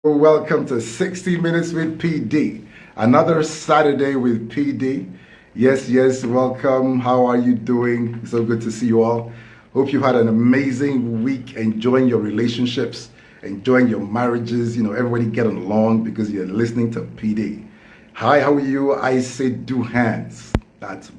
Welcome to 60 Minutes with PD. Another Saturday with PD. Yes, welcome. How are you doing? So good to see you all. Hope you've had an amazing week enjoying your relationships, enjoying your marriages. Everybody getting along because you're listening to PD. Hi, how are you? I say do hands. That's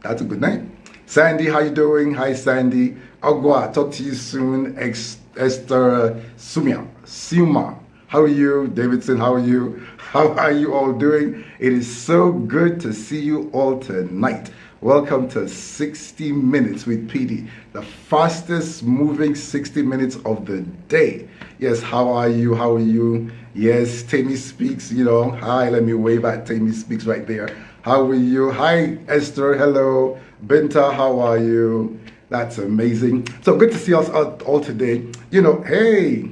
a good name. Sandy, how you doing? Hi, Sandy. Agua, talk to you soon. Esther Suma. How are you? Davidson, how are you? How are you all doing? It is so good to see you all tonight. Welcome to 60 Minutes with PD, the fastest moving 60 minutes of the day. Yes, how are you? How are you? Yes, Tammy Speaks, hi, let me wave at Tammy Speaks right there. How are you? Hi, Esther, hello. Binta, how are you? That's amazing. So good to see us all today. Hey,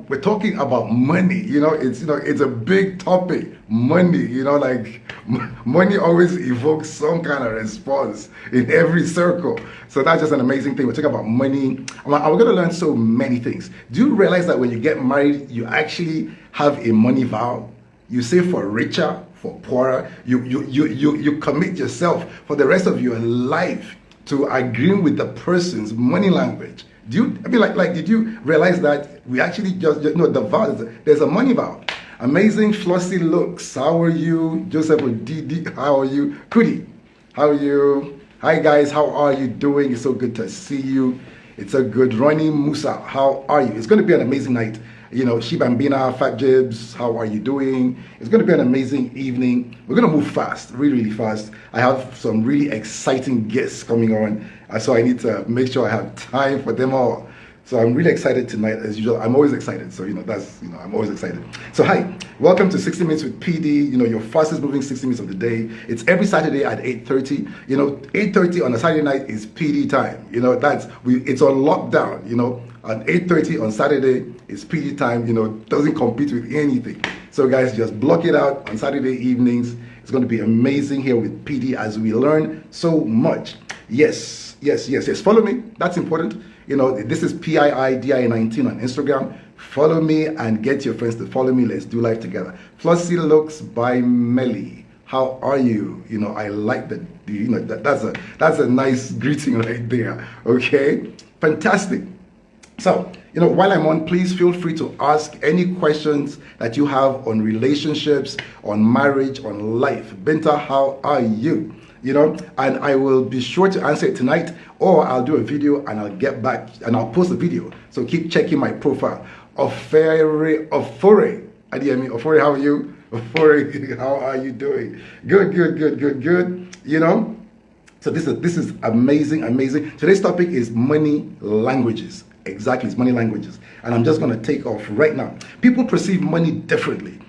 we're talking about money. It's a big topic. Money. Money always evokes some kind of response in every circle. So that's just an amazing thing. We're talking about money. We're going to learn so many things. Do you realize that when you get married, you actually have a money vow? You say for richer, for poorer. You commit yourself for the rest of your life to agreeing with the person's money language. Did you realize that we actually the vow, there's a money vow. Amazing Flossie looks. How are you? Joseph Odidi, how are you? Kudi, how are you? Hi guys, how are you doing? It's so good to see you. It's a good Ronnie Musa, how are you? It's going to be an amazing night. Shibambina, Fat Jibs, how are you doing? It's going to be an amazing evening. We're going to move fast, really fast. I have some really exciting guests coming on, so I need to make sure I have time for them all. So I'm really excited tonight, as usual. I'm always excited, so I'm always excited. So hi, welcome to 60 Minutes with PD. Your fastest moving 60 minutes of the day. It's every Saturday at 8:30. 8:30 on a Saturday night is PD time. It's on lockdown. At 8:30 on Saturday is PD time. Doesn't compete with anything. So guys, just block it out on Saturday evenings. It's going to be amazing here with PD as we learn so much. Yes. Follow me. That's important. This is PIIDI19 on Instagram. Follow me and get your friends to follow me. Let's do life together. Flossie looks by Melly. How are you? I like that. That's a nice greeting right there. Okay, fantastic. So, while I'm on, please feel free to ask any questions that you have on relationships, on marriage, on life. Binta, how are you? And I will be sure to answer it tonight, or I'll do a video and I'll get back and I'll post the video. So keep checking my profile. Ofore, Ofore, how are you? Ofore, how are you doing? Good. So this is amazing. Today's topic is money languages. Exactly, it's money languages. And I'm just going to take off right now. People perceive money differently.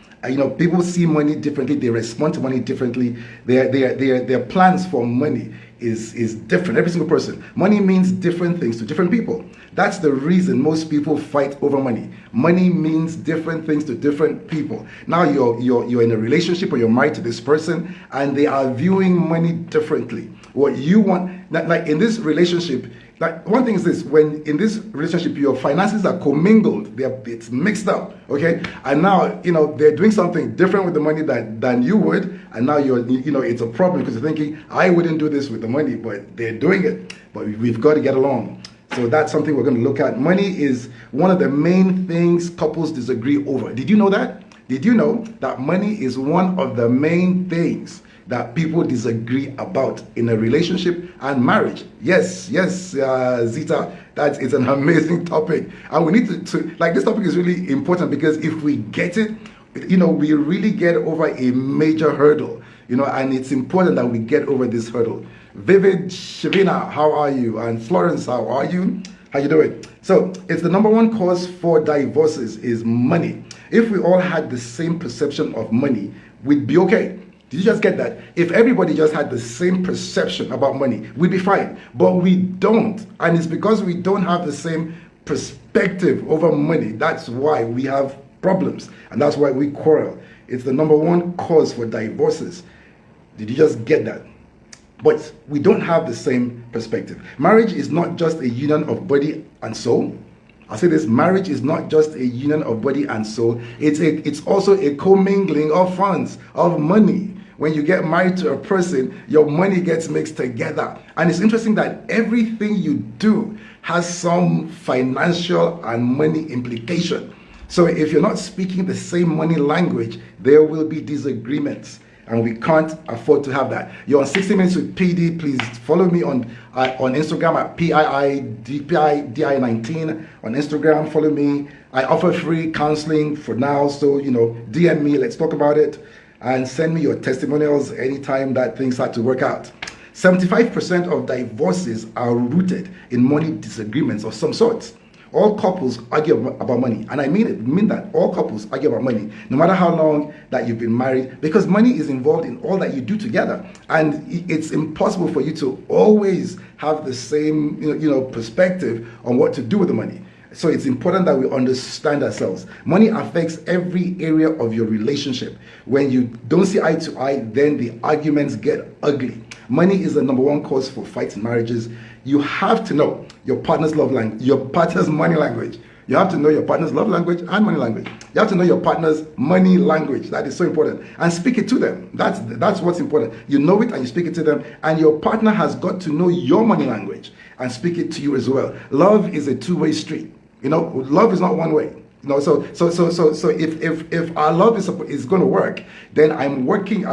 People see money differently. They respond to money differently. Their plans for money is different. Every single person. Money means different things to different people. That's the reason most people fight over money. Money means different things to different people. Now you're in a relationship or you're married to this person and they are viewing money differently. What you want, like in this relationship, like one thing is this: when in this relationship your finances are commingled, it's mixed up, okay? And now they're doing something different with the money than you would, and now it's a problem because you're thinking I wouldn't do this with the money, but they're doing it. But we've got to get along. So that's something we're going to look at. Money is one of the main things couples disagree over. Did you know that? Did you know that money is one of the main things that people disagree about in a relationship and marriage? Yes, Zita, it's an amazing topic. And we need to this topic is really important because if we get it, we really get over a major hurdle, and it's important that we get over this hurdle. Vivid Shavina, how are you? And Florence, how are you? How you doing? So it's the number one cause for divorces is money. If we all had the same perception of money, we'd be okay. Did you just get that? If everybody just had the same perception about money, we'd be fine. But we don't. And it's because we don't have the same perspective over money. That's why we have problems. And that's why we quarrel. It's the number one cause for divorces. Did you just get that? But we don't have the same perspective. Marriage is not just a union of body and soul. I say this: marriage is not just a union of body and soul. It's also a commingling of funds, of money. When you get married to a person, your money gets mixed together. And it's interesting that everything you do has some financial and money implication. So if you're not speaking the same money language, there will be disagreements. And we can't afford to have that. You're on 60 Minutes with PD. Please follow me on Instagram at PIIDI19 on Instagram. Follow me. I offer free counseling for now. So, DM me. Let's talk about it. And send me your testimonials anytime that things start to work out. 75% of divorces are rooted in money disagreements of some sort. All couples argue about money, and I mean that all couples argue about money, no matter how long that you've been married, because money is involved in all that you do together, and it's impossible for you to always have the same perspective on what to do with the money. So it's important that we understand ourselves. Money affects every area of your relationship. When you don't see eye to eye, then the arguments get ugly. Money is the number one cause for fights in marriages. You have to know your partner's love language, your partner's money language. You have to know your partner's love language and money language. You have to know your partner's money language. That is so important. And speak it to them. That's what's important. You know it and you speak it to them. And your partner has got to know your money language and speak it to you as well. Love is a two-way street. Love is not one way. So if our love is going to work, then I'm walking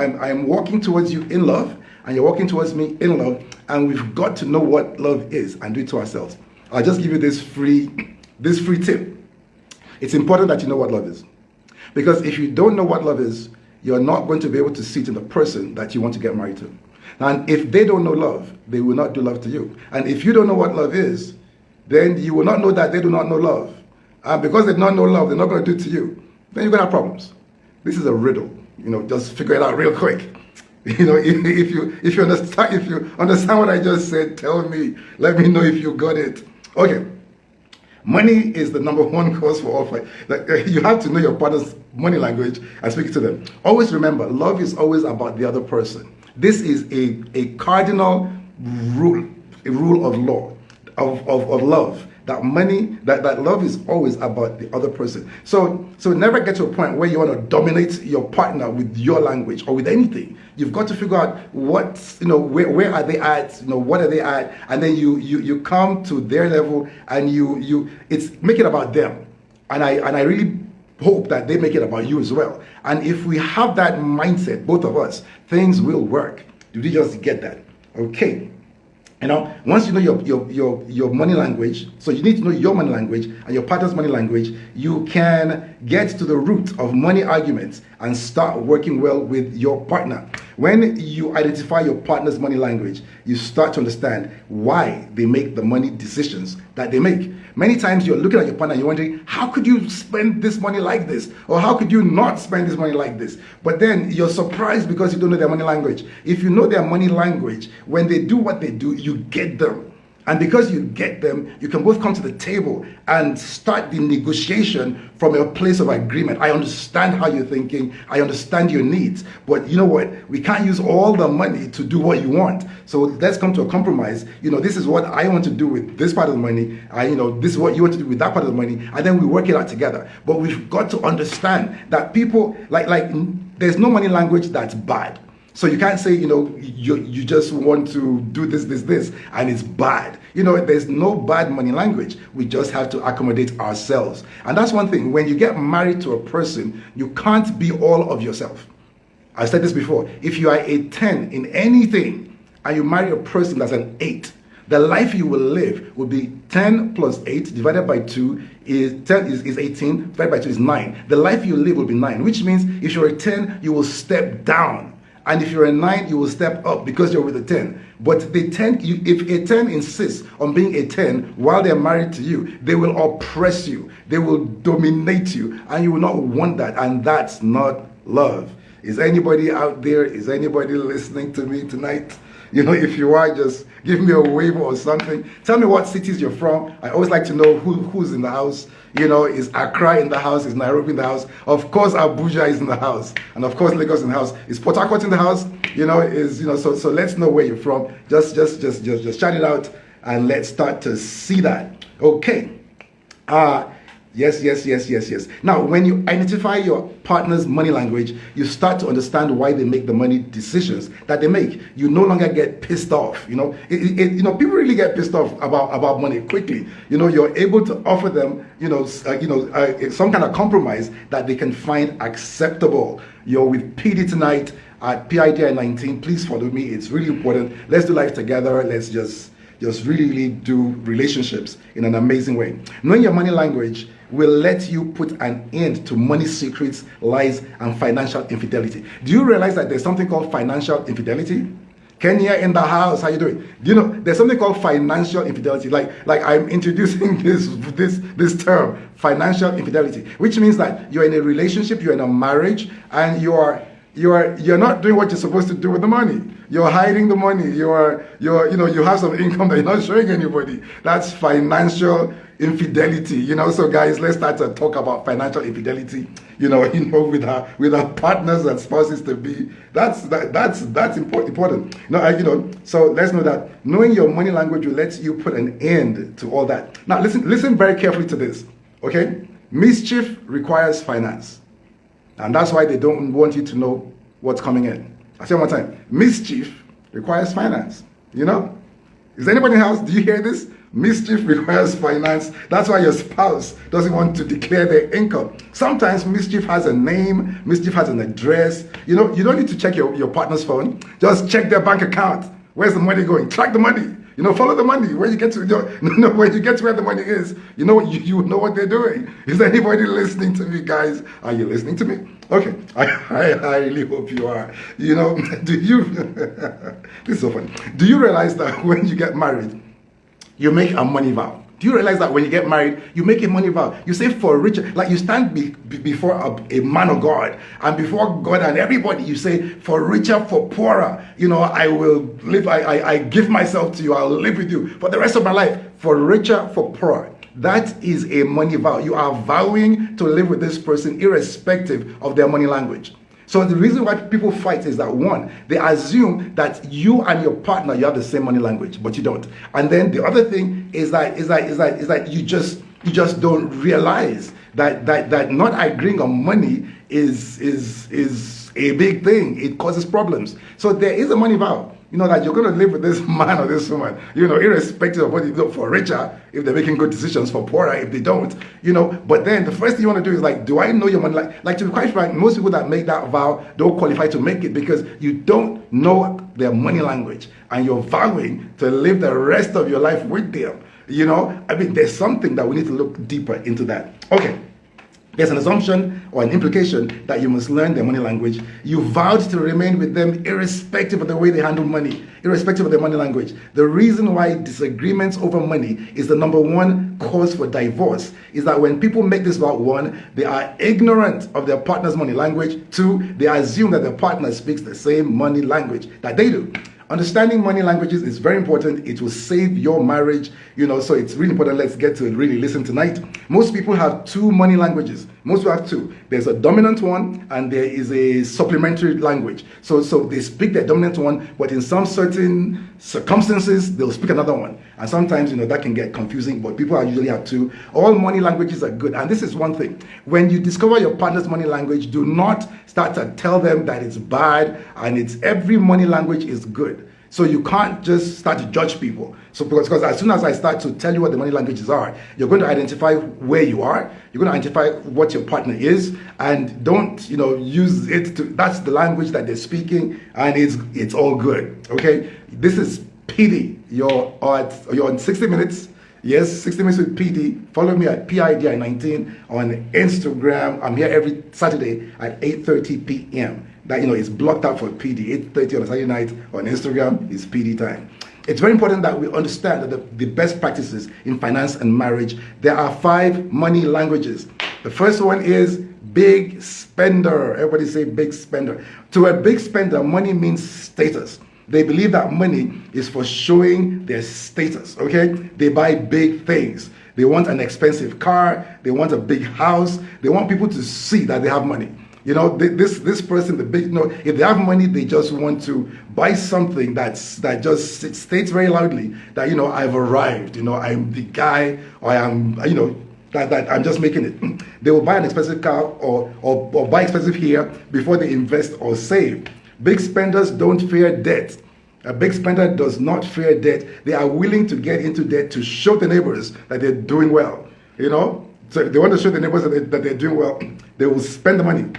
towards you in love, and you're walking towards me in love, and we've got to know what love is and do it to ourselves. I'll just give you this free tip. It's important that you know what love is, because if you don't know what love is, you're not going to be able to see it in the person that you want to get married to. And if they don't know love, they will not do love to you. And if you don't know what love is, then you will not know that they do not know love. And because they do not know love, they're not going to do it to you. Then you're going to have problems. This is a riddle. Just figure it out real quick. If you understand what I just said, tell me. Let me know if you got it. Okay. Money is the number one cause for all fight. You have to know your partner's money language and speak to them. Always remember, love is always about the other person. This is a cardinal rule, a rule of law, of love. That love is always about the other person. So never get to a point where you want to dominate your partner with your language or with anything. You've got to figure out where are they at, what are they at, and then you come to their level and it's make it about them. And I really hope that they make it about you as well. And if we have that mindset, both of us, things will work. Did you just get that? Okay. Once you know your money language, so you need to know your money language and your partner's money language, you can get to the root of money arguments and start working well with your partner. When you identify your partner's money language, you start to understand why they make the money decisions that they make. Many times you're looking at your partner and you're wondering, how could you spend this money like this? Or how could you not spend this money like this? But then you're surprised because you don't know their money language. If you know their money language, when they do what they do, you get them. And because you get them, you can both come to the table and start the negotiation from a place of agreement. I understand how you're thinking. I understand your needs. But you know what? We can't use all the money to do what you want. So let's come to a compromise. This is what I want to do with this part of the money. This is what you want to do with that part of the money. And then we work it out together. But we've got to understand that people, there's no money language that's bad. So you can't say, you just want to do this, and it's bad. There's no bad money language. We just have to accommodate ourselves. And that's one thing. When you get married to a person, you can't be all of yourself. I've said this before. If you are a 10 in anything, and you marry a person that's an 8, the life you will live will be 10 plus 8 divided by 2 is 10 is 18, divided by 2 is 9. The life you live will be 9, which means if you're a 10, you will step down. And if you're a 9, you will step up because you're with a 10. But the 10, if a 10 insists on being a 10 while they're married to you, they will oppress you. They will dominate you. And you will not want that. And that's not love. Is anybody out there? Is anybody listening to me tonight? If you are, just give me a wave or something. Tell me what cities you're from. I always like to know who's in the house. Is Accra in the house? Is Nairobi in the house? Of course, Abuja is in the house. And of course, Lagos in the house. Is Port Harcourt in the house? So let's know where you're from. Just shout it out and let's start to see that. Okay. Yes, yes, yes, yes, yes. Now, when you identify your partner's money language, you start to understand why they make the money decisions that they make. You no longer get pissed off. People really get pissed off about money quickly. You're able to offer them, some kind of compromise that they can find acceptable. You're with PD tonight at PIDI 19. Please follow me. It's really important. Let's do life together. Let's just really do relationships in an amazing way. Knowing your money language will let you put an end to money secrets, lies, and financial infidelity. Do you realize that there's something called financial infidelity? Kenya in the house, how you doing? Do you know there's something called financial infidelity? Like I'm introducing this term, financial infidelity, which means that you're in a relationship, you're in a marriage, and you're not doing what you're supposed to do with the money. You're hiding the money. You have some income that you're not showing anybody. That's financial infidelity. So guys, let's start to talk about financial infidelity. With our partners and spouses to be. That's important. So let's know that knowing your money language will let you put an end to all that. Now listen very carefully to this. Okay, mischief requires finance. And that's why they don't want you to know what's coming in. I say one more time. Mischief requires finance. Is anybody else? Do you hear this? Mischief requires finance. That's why your spouse doesn't want to declare their income. Sometimes mischief has a name. Mischief has an address. You don't need to check your partner's phone. Just check their bank account. Where's the money going? Track the money. Follow the money. When you get to when you get to where the money is, you know what they're doing. Is anybody listening to me, guys? Are you listening to me? Okay, I really hope you are. Do you? This is so funny. Do you realize that when you get married, you make a money vow? Do you realize that when you get married, you make a money vow? You say for richer, like you stand before a man of God and before God and everybody, you say for richer, for poorer. I will live, I give myself to you, I'll live with you for the rest of my life. For richer, for poorer. That is a money vow. You are vowing to live with this person irrespective of their money language. So the reason why people fight is that, one, they assume that you and your partner, you have the same money language, but you don't. And then the other thing is that you just don't realize that not agreeing on money is a big thing. It causes problems. So there is a money vow. That you're going to live with this man or this woman, irrespective of what you do, for richer, if they're making good decisions, for poorer, if they don't, But then the first thing you want to do is do I know your money? Like to be quite frank, most people that make that vow don't qualify to make it because you don't know their money language and you're vowing to live the rest of your life with them. There's something that we need to look deeper into that. Okay. There's an assumption or an implication that you must learn their money language. You vowed to remain with them irrespective of the way they handle money, irrespective of their money language. The reason why disagreements over money is the number one cause for divorce is that when people make this vow, one, they are ignorant of their partner's money language. Two, they assume that their partner speaks the same money language that they do. Understanding money languages is very important. It will save your marriage, so it's really important. Let's get to really listen tonight. Most people have two money languages. Most people have two. There's a dominant one and there is a supplementary language. So they speak their dominant one, but in some certain circumstances, they'll speak another one. And sometimes, that can get confusing, but people usually have two. All money languages are good. And this is one thing. When you discover your partner's money language, do not start to tell them that it's bad and every money language is good. So you can't just start to judge people. So because as soon as I start to tell you what the money languages are, you're going to identify where you are. You're going to identify what your partner is, and don't use it to. That's the language that they're speaking, and it's all good. Okay, this is PD. You're on 60 Minutes. Yes, 60 Minutes with PD. Follow me at PIDI 19 on Instagram. I'm here every Saturday at 8:30 p.m. That is blocked out for PD. 8:30 on a Saturday night on Instagram is PD time. It's very important that we understand that the best practices in finance and marriage. There are 5 money languages. The first one is big spender. Everybody say big spender. To a big spender, money means status. They believe that money is for showing their status, okay? They buy big things. They want an expensive car. They want a big house. They want people to see that they have money. This person, the big, if they have money, they just want to buy something that just states very loudly that, I've arrived, I'm the guy, or I am, that I'm just making it. They will buy an expensive car or buy expensive hair before they invest or save. Big spenders don't fear debt. A big spender does not fear debt. They are willing to get into debt to show the neighbors that they're doing well. So if they want to show the neighbors that they're doing well, they will spend the money.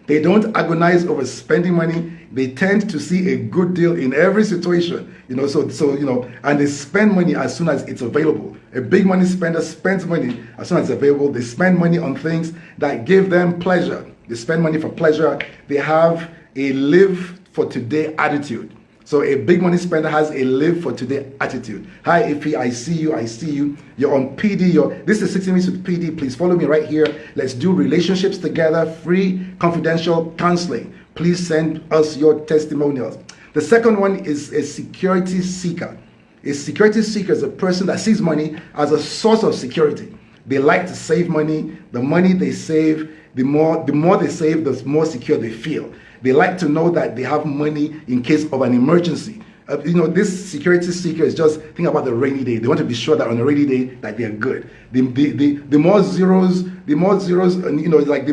They don't agonize over spending money. They tend to see a good deal in every situation, and they spend money as soon as it's available. A big money spender spends money as soon as it's available. They spend money on things that give them pleasure. They spend money for pleasure. They have a live for today attitude. So a big money spender has a live for today attitude. Hi, Ife, I see you. You're on PD. This is 60 Minutes with PD. Please follow me right here. Let's do relationships together, free, confidential counseling. Please send us your testimonials. The second one is a security seeker. A security seeker is a person that sees money as a source of security. They like to save money. The money they save, the more they save, the more secure they feel. They like to know that they have money in case of an emergency. This security seeker is just thinking about the rainy day. They want to be sure that on a rainy day that they're good. The more zeros, the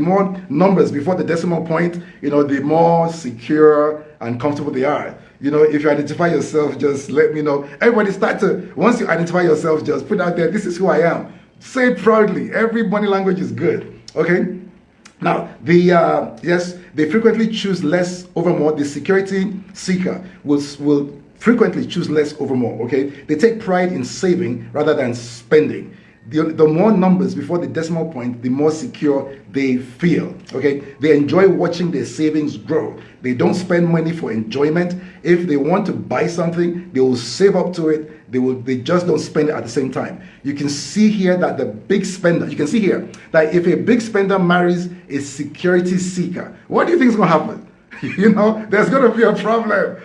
more numbers before the decimal point, the more secure and comfortable they are. If you identify yourself, just let me know. Everybody once you identify yourself, just put out there, this is who I am. Say it proudly. Every body language is good. Okay? Now, they frequently choose less over more. The security seeker will frequently choose less over more, okay? They take pride in saving rather than spending. The more numbers before the decimal point, the more secure they feel, okay? They enjoy watching their savings grow. They don't spend money for enjoyment. If they want to buy something, they will save up to it. They just don't spend it at the same time. You can see here that the big spender, you can see here that if a big spender marries a security seeker, what do you think is going to happen? There's going to be a problem.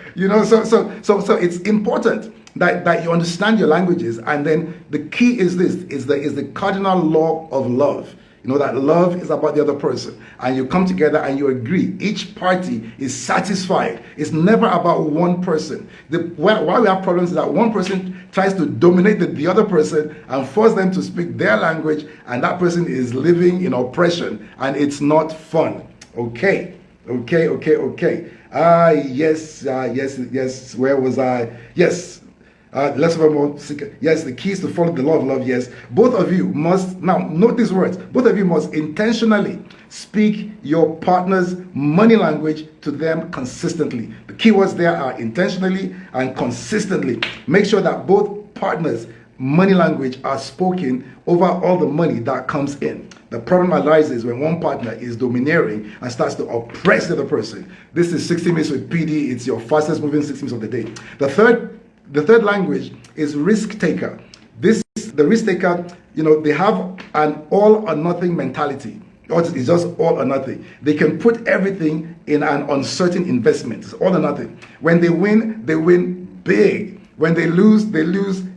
So it's important that you understand your languages, and then the key is the cardinal law of love. That love is about the other person, and you come together and you agree. Each party is satisfied. It's never about one person. Why we have problems is that one person tries to dominate the other person and force them to speak their language, and that person is living in oppression, and it's not fun. Okay. Yes. Where was I? Yes. Let's have more. Yes, the keys to follow the law of love. Yes, both of you must, now note these words, both of you must intentionally speak your partner's money language to them consistently. The key words there are intentionally and consistently. Make sure that both partners' money language are spoken over all the money that comes in. The problem arises when one partner is domineering and starts to oppress the other person. This is 60 Minutes with PD. It's your fastest moving 60 minutes of the day. The third language is risk taker. The risk taker, they have an all or nothing mentality. It's just all or nothing. They can put everything in an uncertain investment. It's all or nothing. When they win big. When they lose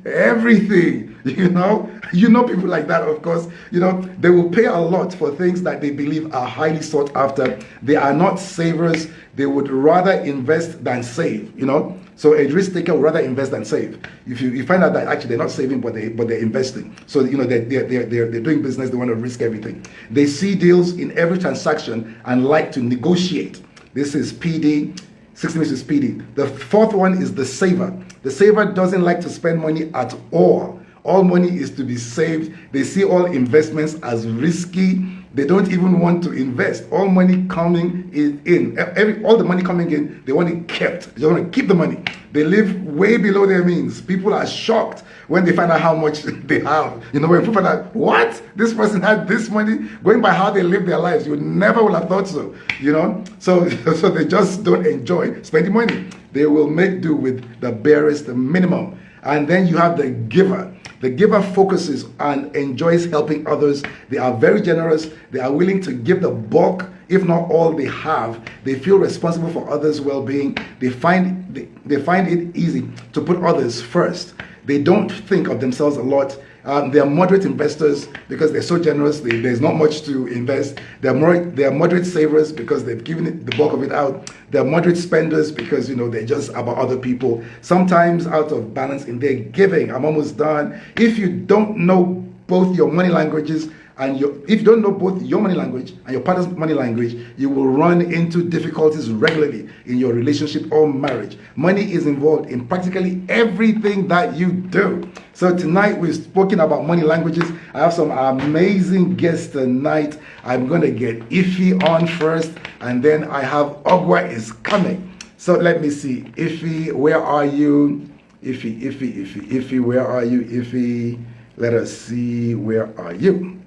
everything. People like that, of course. They will pay a lot for things that they believe are highly sought after. They are not savers. They would rather invest than save, So a risk taker would rather invest than save. If you find out that actually they're not saving, but they're investing. So they're doing business. They want to risk everything. They see deals in every transaction and like to negotiate. This is PD. 60 Minutes is PD. The fourth one is the saver. The saver doesn't like to spend money at all. All money is to be saved. They see all investments as risky. They don't even want to invest. All money coming in, all the money coming in, they want it kept. They want to keep the money. They live way below their means. People are shocked when they find out how much they have. When people find out, what? This person had this money? Going by how they live their lives, you never would have thought so. So they just don't enjoy spending money. They will make do with the barest minimum. And then you have the giver. The giver focuses and enjoys helping others. They are very generous. They are willing to give the bulk, if not all they have. They feel responsible for others' well-being. They find it easy to put others first. They don't think of themselves a lot. They are moderate investors because they're so generous. There's not much to invest. They are moderate savers because they've given it, the bulk of it out. They are moderate spenders because they're just about other people. Sometimes out of balance in their giving. I'm almost done. If you don't know both your money languages and your if you don't know both your money language and your partner's money language, you will run into difficulties regularly in your relationship or marriage. Money is involved in practically everything that you do. So tonight we've spoken about money languages. I have some amazing guests tonight. I'm going to get Ife on first, and then I have Ogwa is coming. So let me see. Ife, where are you? Ife, where are you? Ife, let us see. Where are you?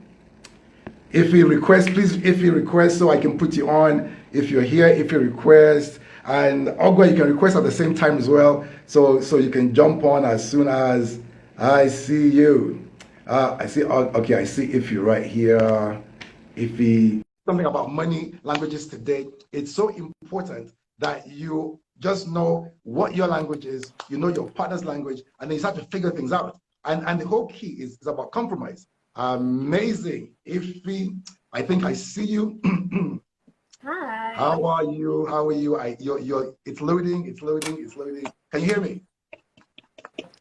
If you request, please, if you request, so I can put you on. If you're here, if you request, and Ogwa, you can request at the same time as well, so you can jump on as soon as I see you. I see. Okay, I see. If you're right here, if you something about money languages today, it's so important that you just know what your language is. You know your partner's language, and then you start to figure things out. And the whole key is about compromise. Amazing. Ify, I think I see you. Hi. How are you? How are you? It's loading, it's loading, it's loading. Can you hear me?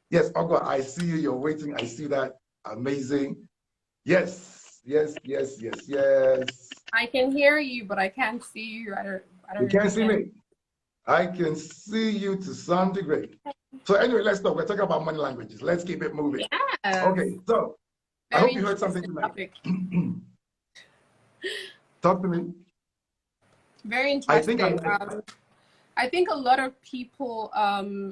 Yes, Ogwa, I see you. You're waiting. I see that. Amazing. Yes, yes, yes, yes, yes. I can hear you, but I can't see you. I You don't can't see understand. me. I can see you to some degree. So anyway, let's talk. We're talking about money languages. Let's keep it moving. Yes. Okay, so I Very hope you heard something interesting tonight. topic. Talk to me. Very I think interesting. I think a lot of people I'm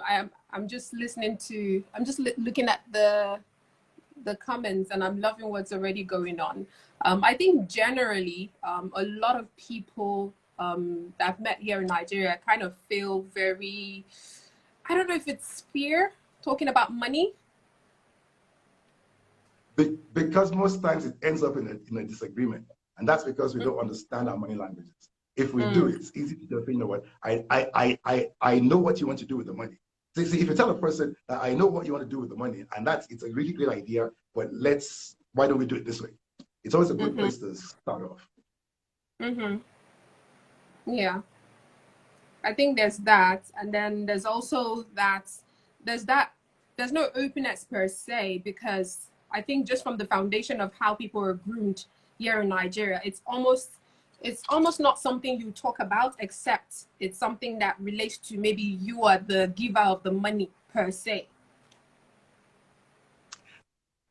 just listening to I'm just looking at the comments, and I'm loving what's already going on. I think generally, a lot of people that I've met here in Nigeria kind of feel very, I don't know if it's fear talking about money. because most times it ends up in a disagreement. And that's because we don't understand our money languages. If we do, Mm, it's easy to just say, you know what, I know what you want to do with the money. See, if you tell a person that I know what you want to do with the money, and it's a really great idea, but why don't we do it this way? It's always a good mm-hmm, place to start off. mm-hmm. Yeah, I think there's that, and then there's also there's that there's no openness per se, because I think just from the foundation of how people are groomed here in Nigeria, it's almost not something you talk about, except it's something that relates to maybe you are the giver of the money per se.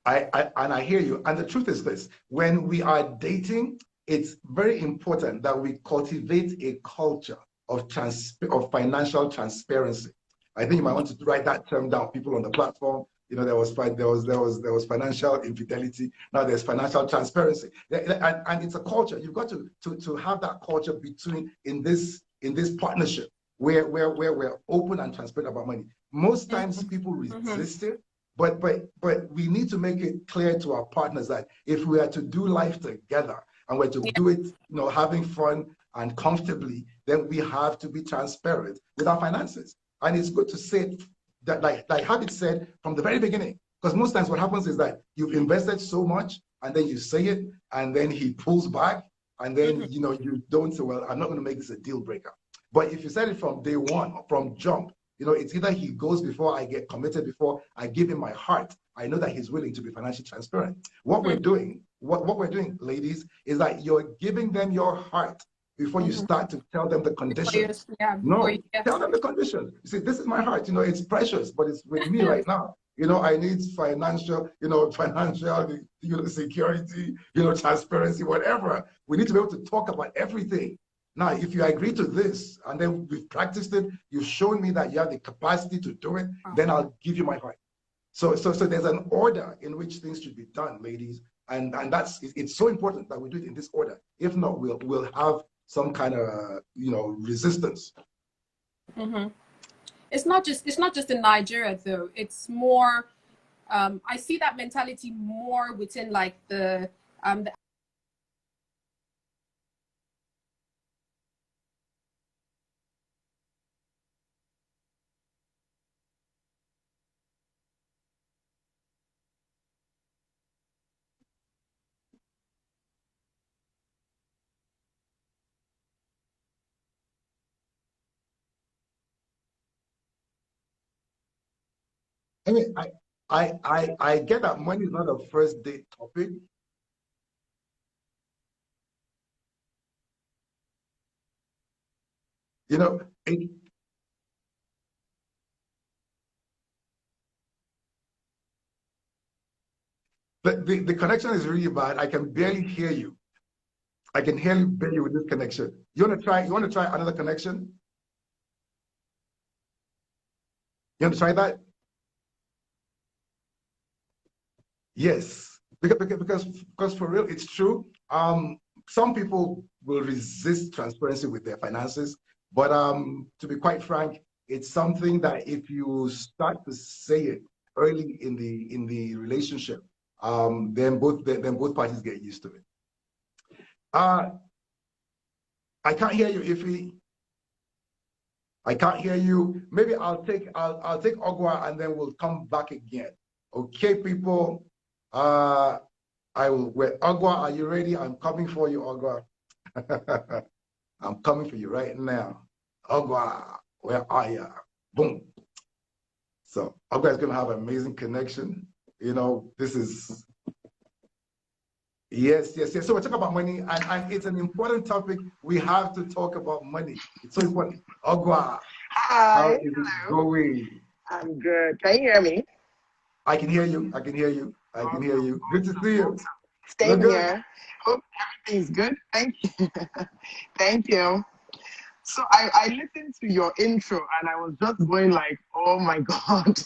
I hear you. And the truth is this: when we are dating, it's very important that we cultivate a culture of financial transparency. I think you might want to write that term down. People on the platform, there was financial infidelity. Now there's financial transparency, and it's a culture. You've got to have that culture between in this partnership where we're open and transparent about money. Most times people Mm-hmm. resist it, but we need to make it clear to our partners that if we are to do life together and we're to Yeah. do it, having fun and comfortably, then we have to be transparent with our finances. And it's good to say it, that like have it said from the very beginning. Because most times what happens is that you've invested so much and then you say it and then he pulls back and then Mm-hmm. you don't say, well, I'm not going to make this a deal breaker. But if you said it from day one, from jump, it's either he goes before I get committed, before I give him my heart. I know that he's willing to be financially transparent. What we're doing, ladies, is that you're giving them your heart before you Mm-hmm. start to tell them the conditions. Before you No, get tell them the conditions. You see, this is my heart. It's precious, but it's with me right now. I need financial security, transparency, whatever. We need to be able to talk about everything. Now, if you agree to this and then we've practiced it, you've shown me that you have the capacity to do it, then I'll give you my heart. So there's an order in which things should be done, ladies, and it's so important that we do it in this order. If not, we'll have some kind of resistance. Mm-hmm. It's not just in Nigeria though. It's more I see that mentality more within like the I mean, I get that money is not a first date topic. You know, the connection is really bad. I can barely hear you. I can hear you barely with this connection. You want to try another connection? You want to try that? Yes, because for real, it's true. Some people will resist transparency with their finances, but to be quite frank, it's something that if you start to say it early in the relationship, then both parties get used to it. Uh, I can't hear you, Ify. I can't hear you. Maybe I'll take Ogwa and then we'll come back again. Okay, people. Uh, I will wait. Ogwa, are you ready? I'm coming for you, Ogwa. I'm coming for you right now. Ogwa, where are you? Boom. So Ogwa is gonna have an amazing connection. You know, this is yes, yes, yes. So we're talking about money, and it's an important topic. We have to talk about money. It's so important. Ogwa, how Hi, is it hello. going? I'm good. Can you hear me? I can hear you. I can hear you. I can hear Awesome, you. Good to see awesome, you. awesome. Look Same good. here. Hope everything's good. Thank you. Thank you. So I listened to your intro and I was just going like, oh my God.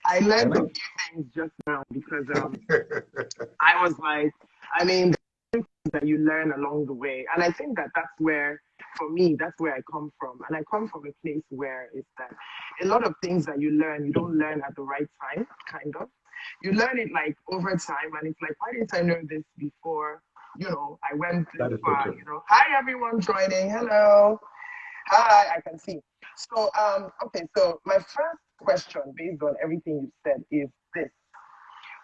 I I learned a know. few things just now because I was like, I mean, that you learn along the way. And I think that that's where, for me, that's where I come from. And I come from a place where it's that a lot of things that you learn, you don't learn at the right time, kind of. You learn it like over time, and it's like, why didn't I know this before? I went this That is so far. true. Hi everyone joining. Hello. Hi, I can see. So, okay. So my first question, based on everything you've said, is this: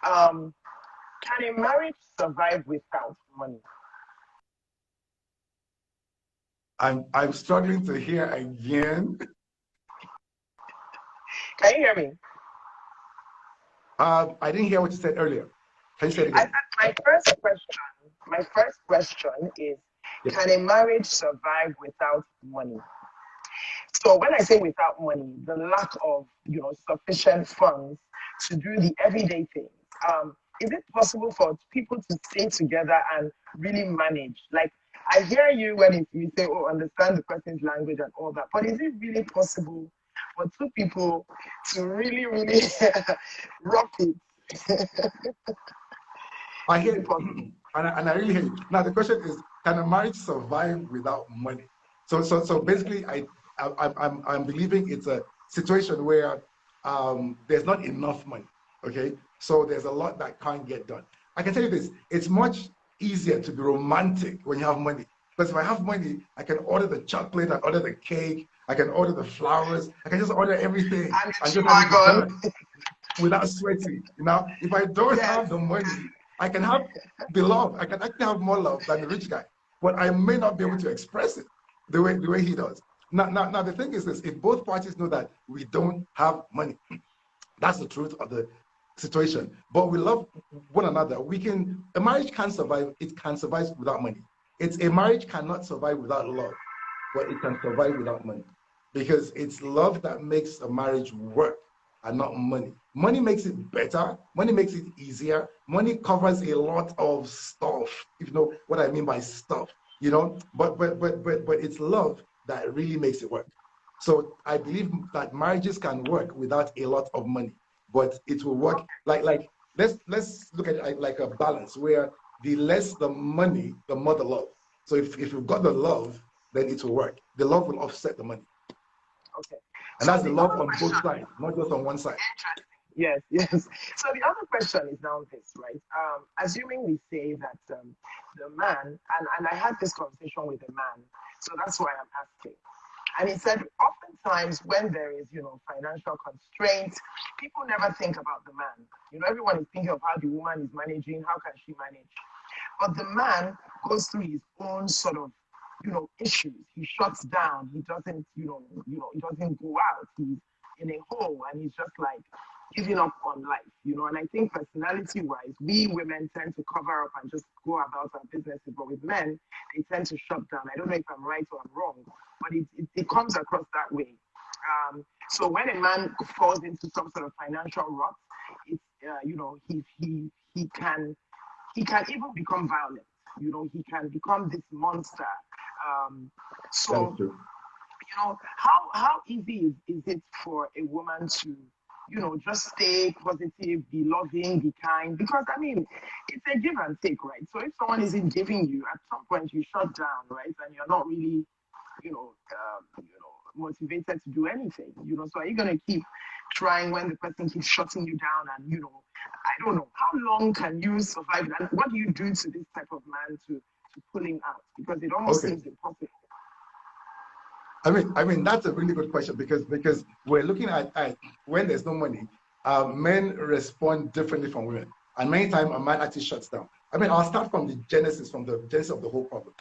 um, Can a marriage survive without money? I'm struggling to hear again. Can you hear me? I didn't hear what you said earlier. Can you say it I again? said my first question is, Yes. can a marriage survive without money? So when I say without money, the lack of sufficient funds to do the everyday things. Is it possible for people to stay together and really manage? Like, I hear you when you say, "Oh, understand the person's language and all that," but is it really possible for two people to really, really rock it? I Is hear it possible? you. And I really hear you. Now the question is, can a marriage survive without money? So basically, I'm believing it's a situation where there's not enough money. Okay, so there's a lot that can't get done. I can tell you this: it's much easier to be romantic when you have money. Because if I have money, I can order the chocolate, I order the cake, I can order the flowers, I can just order everything And the and just have it G-Wagon. done without sweating. If I don't Yes. have the money, I can have the love. I can actually have more love than the rich guy, but I may not be able to express it the way he does. Now, the thing is this: if both parties know that we don't have money, that's the truth of the situation. But we love one another. A marriage can survive. It can survive without money. It's a marriage cannot survive without love, but it can survive without money because it's love that makes a marriage work and not money. Money makes it better. Money makes it easier. Money covers a lot of stuff. If you know what I mean by stuff, but it's love that really makes it work. So I believe that marriages can work without a lot of money, but it will work like let's look at it like a balance where the less the money, the more the love. So if you've got the love, then it will work. The love will offset the money. Okay. And So that's the the love other on both question. sides, not just on one side. Yes, yes. So the other question is now this, right? Assuming we say that the man, and I had this conversation with a man, so that's why I'm asking. And he said, oftentimes when there is, financial constraints, people never think about the man. Everyone is thinking of how the woman is managing, how can she manage? But the man goes through his own sort of, issues. He shuts down. He doesn't, he doesn't go out. in a hole and he's just like giving up on life, you know. And I think personality-wise, we women tend to cover up and just go about our businesses, but with men, they tend to shut down. I don't know if I'm right or I'm wrong, but it comes across that way. So when a man falls into some sort of financial rut, it's you know, he can even become violent. You know, he can become this monster. So That's true. you know, how easy is it for a woman to, you know, just stay positive, be loving, be kind? Because I mean, it's a give and take, right? So if someone isn't giving you, at some point you shut down, right? And you're not really, motivated to do anything, you know. So are you gonna keep trying when the person keeps shutting you down? And you know, I don't know, how long can you survive? And what do you do to this type of man to pull him out? Because it almost Okay. seems impossible. I mean that's a really good question because we're looking at when there's no money, men respond differently from women, and many times a man actually shuts down. I mean, I'll start from the genesis of the whole problem.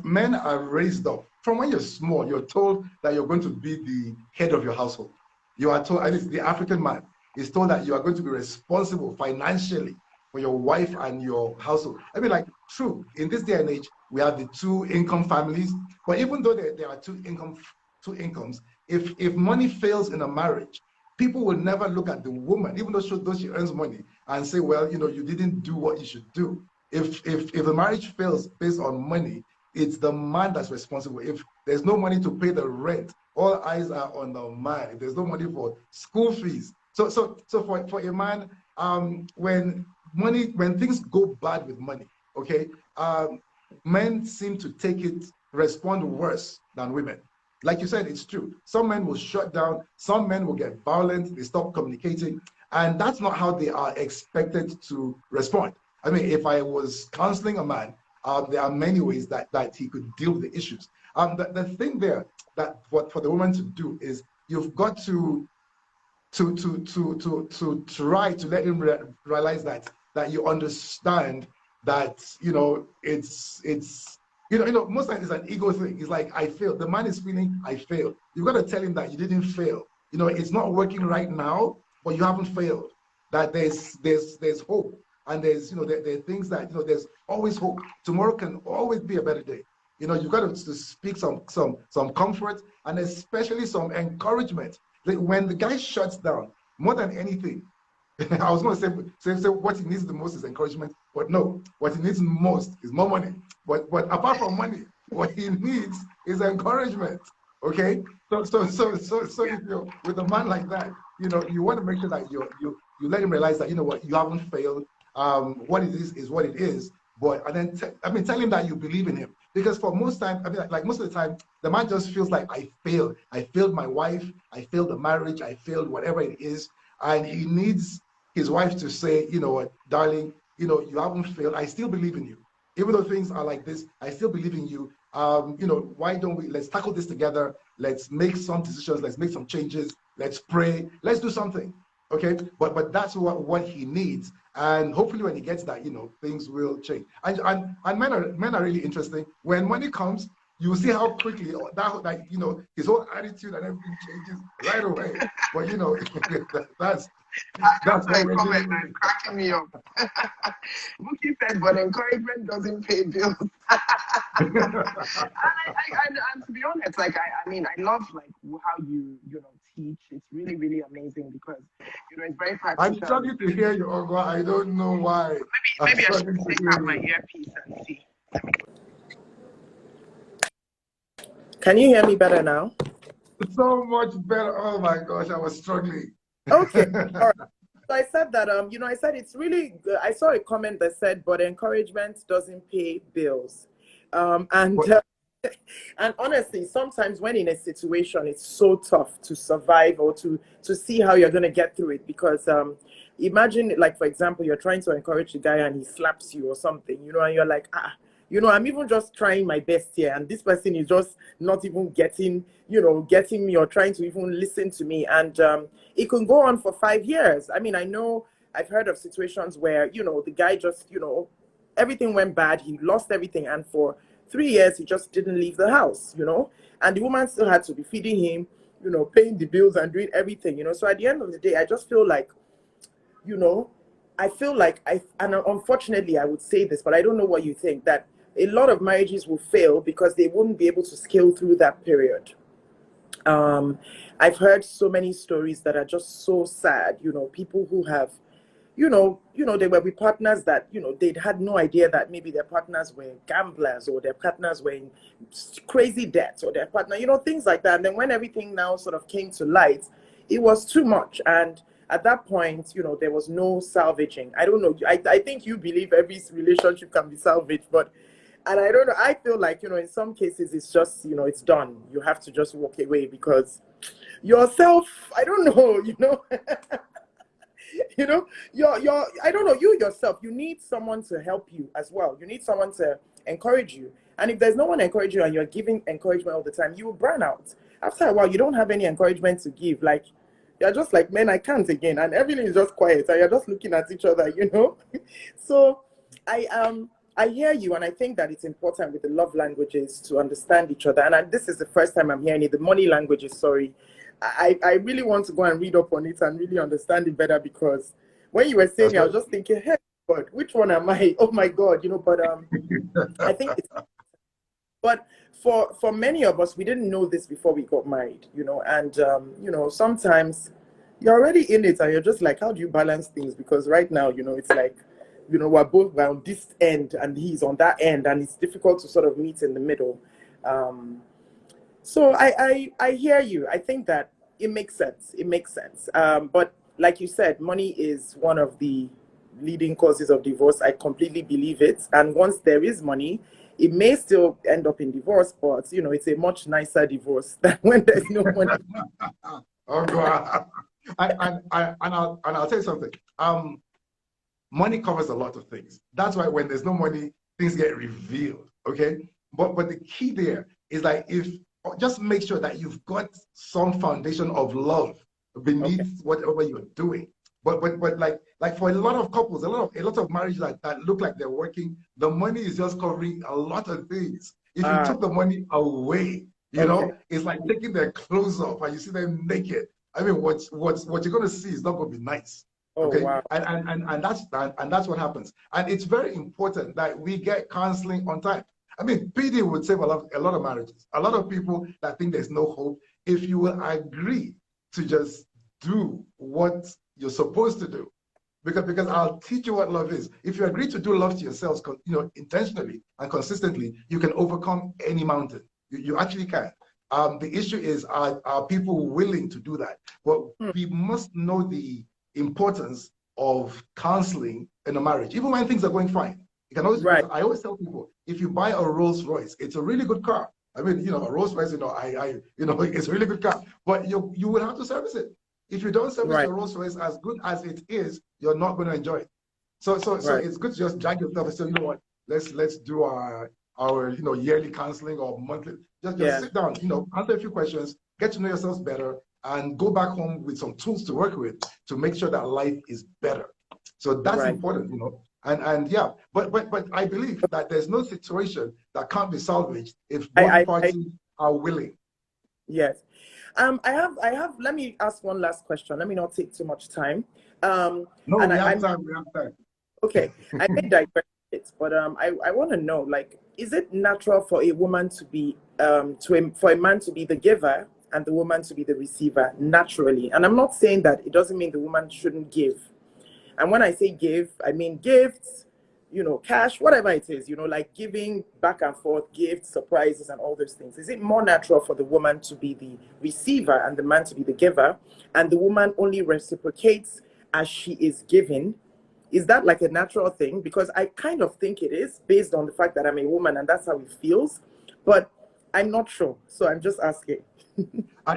Men are raised up from when you're small. You're told that you're going to be the head of your household. You are told, at least the African man is told that you are going to be responsible financially for your wife and your household. I mean, like, true, in this day and age, we have the two income families, but even though there are two incomes, if money fails in a marriage, people will never look at the woman, even though she earns money, and say, well, you know, you didn't do what you should do. If the marriage fails based on money, it's the man that's responsible. If there's no money to pay the rent, all eyes are on the man. If there's no money for school fees, so for a man, when things go bad with money, okay, men seem to respond worse than women. Like you said, it's true. Some men will shut down, some men will get violent, they stop communicating, and that's not how they are expected to respond. I mean, if I was counseling a man, there are many ways that he could deal with the issues. The thing there that for the woman to do is you've got to try to let him realize that you understand that, you know, it's most times it's an ego thing. It's like, I failed. The man is feeling, I failed. You've got to tell him that you didn't fail. You know, it's not working right now, but you haven't failed. That there's hope, and there's, you know, there are things that, you know, there's always hope. Tomorrow can always be a better day. You know, you've got to speak some comfort, and especially some encouragement. When the guy shuts down, more than anything, I was going to say what he needs the most is encouragement, but no, what he needs most is more money. But apart from money, what he needs is encouragement. Okay, so if you're with a man like that, you know, you want to make sure that you let him realize that, you know what, you haven't failed. What it is what it is. But and then tell him that you believe in him, because for most time, I mean, like most of the time, the man just feels like, I failed my wife, I failed the marriage, I failed whatever it is, and he needs his wife to say, you know what, darling, you know, you haven't failed. I still believe in you, even though things are like this. I still believe in you. You know, why don't let's tackle this together? Let's make some decisions. Let's make some changes. Let's pray. Let's do something. Okay, but that's what he needs, and hopefully when he gets that, you know, things will change. And men are really interesting. When money comes, you see how quickly that you know, his whole attitude and everything changes right away. But you know, that's My what we're comment dealing and with. cracking me up. Buki said, but encouragement doesn't pay bills. and to be honest, like I mean, I love like how you teach. It's really, really amazing because, you know, it's very I'm practical. struggling to hear you, Ogo. I don't know why. Maybe I should struggling to take hear out my you. earpiece and see. Can you hear me better now? So much better. Oh my gosh, I was struggling. Okay. All right. So I said that, you know, I said it's really good. I saw a comment that said, but encouragement doesn't pay bills. And honestly, sometimes when in a situation, it's so tough to survive or to see how you're going to get through it. Because imagine, like, for example, you're trying to encourage a guy and he slaps you or something, you know, and you're like, you know, I'm even just trying my best here. And this person is just not even getting me or trying to even listen to me. And it can go on for 5 years. I mean, I know I've heard of situations where, you know, the guy just, you know, everything went bad. He lost everything. And for 3 years, he just didn't leave the house, you know, and the woman still had to be feeding him, you know, paying the bills and doing everything, you know. So at the end of the day, I just feel like, you know, I feel like and unfortunately I would say this, but I don't know what you think, that a lot of marriages will fail because they wouldn't be able to scale through that period. Um, I've heard so many stories that are just so sad, you know, people who have, they were with partners that, you know, they'd had no idea that maybe their partners were gamblers or their partners were in crazy debt or their partner, you know, things like that. And then when everything now sort of came to light, it was too much. And at that point, you know, there was no salvaging. I don't know. I think you believe every relationship can be salvaged, but and I don't know. I feel like, you know, in some cases it's just, you know, it's done. You have to just walk away because yourself, I don't know, you know. You know, your I don't know, you yourself, you need someone to help you as well. You need someone to encourage you. And if there's no one encouraging you and you're giving encouragement all the time, you will burn out. After a while, you don't have any encouragement to give. Like, you're just like, man, I can't again. And everything is just quiet. And you're just looking at each other, you know? So I hear you, and I think that it's important with the love languages to understand each other. And this is the first time I'm hearing it, the money languages, sorry. I really want to go and read up on it and really understand it better, because when you were saying it, I was just thinking, hey, God, which one am I? Oh my God, you know, but I think it's, but for many of us, we didn't know this before we got married, you know, and you know, sometimes you're already in it and you're just like, how do you balance things? Because right now, you know, it's like, you know, we're on this end and he's on that end, and it's difficult to sort of meet in the middle. So I hear you. I think that it makes sense. It makes sense. But like you said, money is one of the leading causes of divorce. I completely believe it. And once there is money, it may still end up in divorce, but you know, it's a much nicer divorce than when there's no money. Oh God. I'll tell you something. Money covers a lot of things. That's why when there's no money, things get revealed. Okay. But the key there is like, if just make sure that you've got some foundation of love beneath whatever you're doing. But like for a lot of couples, a lot of marriages that look like they're working, the money is just covering a lot of things. If you took the money away, you know, it's like taking their clothes off and you see them naked. I mean, what you're gonna see is not gonna be nice. Okay. Wow. And that's what happens. And it's very important that we get counseling on time. I mean, PD would save a lot of marriages. A lot of people that think there's no hope, if you will agree to just do what you're supposed to do. Because I'll teach you what love is. If you agree to do love to yourselves, you know, intentionally and consistently, you can overcome any mountain. You actually can. The issue is, are people willing to do that? Well, we must know the importance of counseling in a marriage, even when things are going fine. You can always, I always tell people, if you buy a Rolls Royce, it's a really good car. I mean, you know, a Rolls Royce, you know, it's a really good car, but you will have to service it. If you don't service your Rolls Royce as good as it is, you're not going to enjoy it. So it's good to just drag yourself and say, you know what, let's do our you know, yearly counseling or monthly. Just sit down, you know, answer a few questions, get to know yourselves better, and go back home with some tools to work with to make sure that life is better. So that's important, you know. And yeah, but I believe that there's no situation that can't be salvaged if both parties are willing. Yes. I have, let me ask one last question. Let me not take too much time. No, we have time. Okay. I may digress it, but I want to know, like, is it natural for a woman to be for a man to be the giver and the woman to be the receiver naturally? And I'm not saying that it doesn't mean the woman shouldn't give. And when I say give, I mean gifts, you know, cash, whatever it is, you know, like giving back and forth, gifts, surprises, and all those things. Is it more natural for the woman to be the receiver and the man to be the giver, and the woman only reciprocates as she is giving? Is that like a natural thing? Because I kind of think it is, based on the fact that I'm a woman and that's how it feels, but I'm not sure. So I'm just asking. I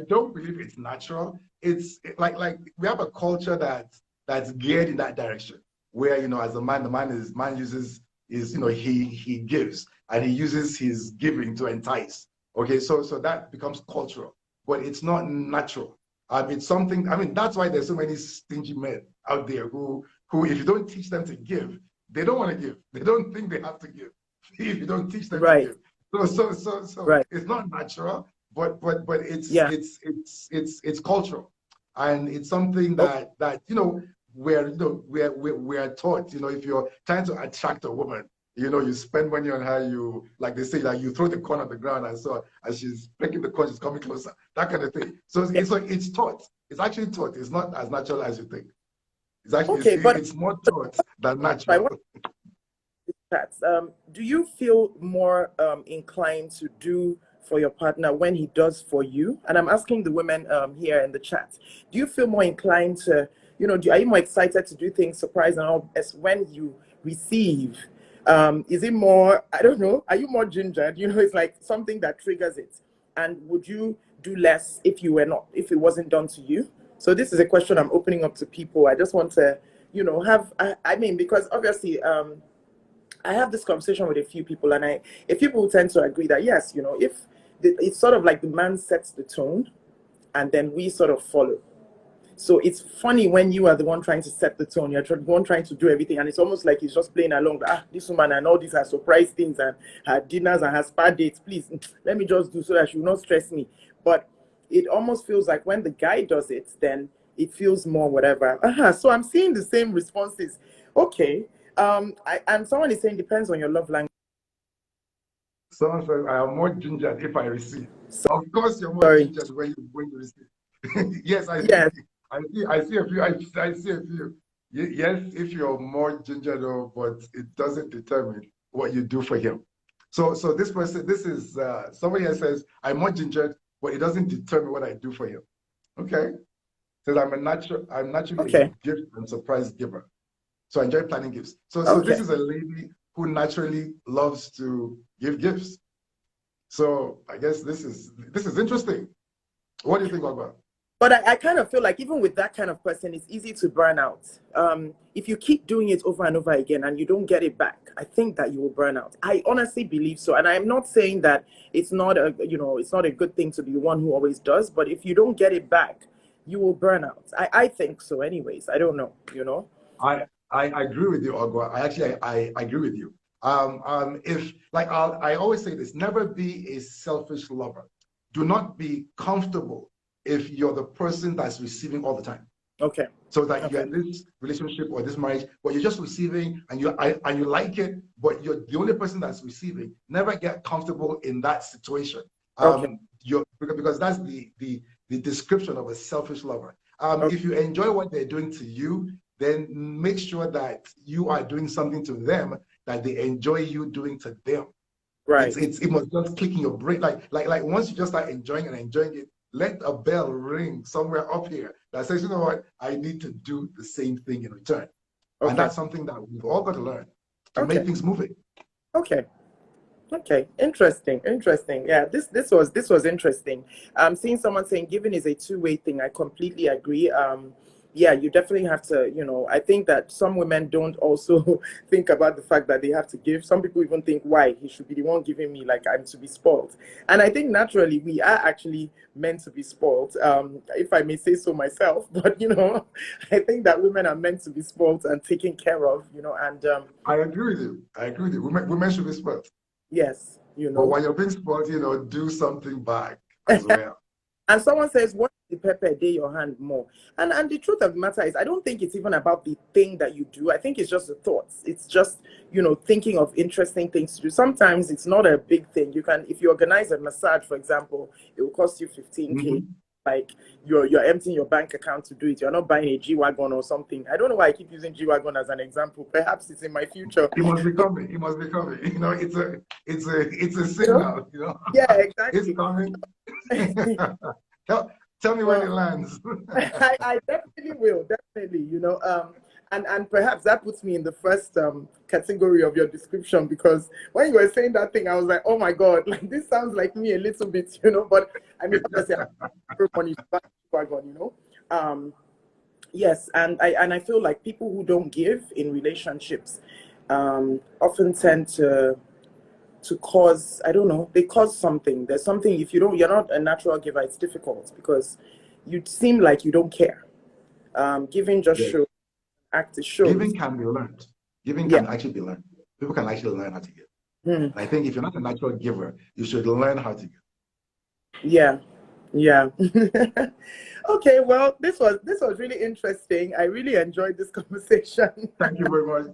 don't believe it's natural. It's like we have a culture that's geared in that direction, where, you know, as a man, the man uses his, you know, he gives, and he uses his giving to entice. Okay, so that becomes cultural, but it's not natural. It's something. I mean, that's why there's so many stingy men out there who if you don't teach them to give, they don't want to give. They don't think they have to give if you don't teach them to give. So it's not natural, but Yeah. it's cultural, and it's something Oh, that we're taught. If you're trying to attract a woman, you spend money on her. You, like they say, like you throw the corn on the ground and so as she's breaking the corn, she's coming closer. That kind of thing. So yeah. it's taught. It's actually taught. It's not as natural as you think. It's actually Okay, but it's more taught than I natural. want to chat. Do you feel more inclined to do for your partner when he does for you? And I'm asking the women here in the chat. Do you feel more inclined to, are you more excited to do things surprise and all as when you receive? Is it more, I don't know, are you more gingered? It's like something that triggers it. And would you do less if if it wasn't done to you? So this is a question I'm opening up to people. I just want to, I mean, because obviously, I have this conversation with a few people, and a few people tend to agree that yes, if it's sort of like the man sets the tone, and then we sort of follow. So it's funny when you are the one trying to set the tone, you're the one trying to do everything, and it's almost like he's just playing along. This woman and all these are surprise things and her dinners and her spa dates. Please, let me just do so that she will not stress me. But it almost feels like when the guy does it, then it feels more whatever. So I'm seeing the same responses. Okay. And someone is saying depends on your love language. Someone says, I am more gingered if I receive. So, Of course, you're more sorry. gingered when you receive. Yes, I see. Yes. I see a few. I see a few. Yes, if you're more gingered, but it doesn't determine what you do for him. So this person, this is somebody here says, I'm more gingered, but it doesn't determine what I do for him. Okay. Says I'm naturally a Okay. gift and surprise giver. So I enjoy planning gifts. So this Okay. is a lady who naturally loves to give gifts. So I guess this is interesting. What do you think about? But I kind of feel like even with that kind of person, it's easy to burn out. If you keep doing it over and over again and you don't get it back, I think that you will burn out. I honestly believe so. And I'm not saying that it's not a good thing to be one who always does, but if you don't get it back, you will burn out. I think so anyways. I don't know. I agree with you, Ogwa. I agree with you. If like I always say this, never be a selfish lover. Do not be comfortable if you're the person that's receiving all the time. Okay. So that you're Okay. in this relationship or this marriage, but you're just receiving and you like it, but you're the only person that's receiving. Never get comfortable in that situation. Okay. Because that's the description of a selfish lover. Okay. If you enjoy what they're doing to you, then make sure that you are doing something to them that they enjoy you doing to them. Right. It must just click in your brain. Like once you just start enjoying it, let a bell ring somewhere up here that says, you know what, I need to do the same thing in return. Okay. And that's something that we've all got to learn to make things moving. Okay. Okay, interesting. Yeah, this was interesting. Seeing someone saying giving is a two-way thing. I completely agree. Yeah, you definitely have to, I think that some women don't also think about the fact that they have to give. Some people even think, why? He should be the one giving me, like I'm to be spoiled. And I think naturally we are actually meant to be spoiled, if I may say so myself. But, I think that women are meant to be spoiled and taken care of, and I agree with you. Women should be spoiled. yes, But when you're being spoiled, do something back as well. And someone says, what is the pepper day your hand more? And the truth of the matter is, I don't think it's even about the thing that you do. I think it's just the thoughts. It's just, thinking of interesting things to do. Sometimes it's not a big thing. If you organize a massage, for example, it will cost you 15K. Mm-hmm. Like you're emptying your bank account to do it. You're not buying a G-Wagon or something. I don't know why I keep using G-Wagon as an example. Perhaps it's in my future. He must be coming. It's a signal, Yeah, exactly. It's coming. Tell me when it lands. I definitely will, definitely, and perhaps that puts me in the first category of your description, because when you were saying that thing, I was like, oh my God, like this sounds like me a little bit, but I mean, obviously, yes, and I feel like people who don't give in relationships often tend to cause, I don't know, they cause something. There's something, if you're not a natural giver, it's difficult because you seem like you don't care. Giving just Yes. shows, act shows. Giving can be learned. Giving can actually be learned. People can actually learn how to give. And I think if you're not a natural giver, you should learn how to give. Yeah, yeah. Okay, well, this was really interesting. I really enjoyed this conversation. Thank you very much.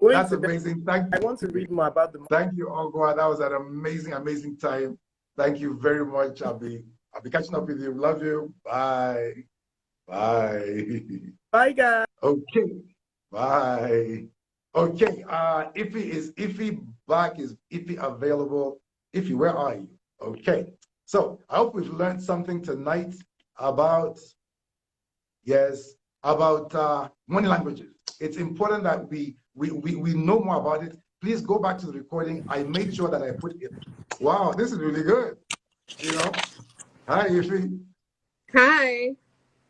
Going That's to bed. amazing. Thank I you. want to read more about the. Thank you, Ogwa. That was an amazing, amazing time. Thank you very much. I'll be catching up with you. Love you. Bye. Bye. Bye, guys. Okay. Bye. Okay. Iffy back? Is Iffy available? Iffy, where are you? Okay. So I hope we've learned something tonight about, yes, about money languages. It's important that we know more about it. Please go back to the recording. I made sure that I put it. Wow, this is really good. You know. Hi, Iffy. Hi.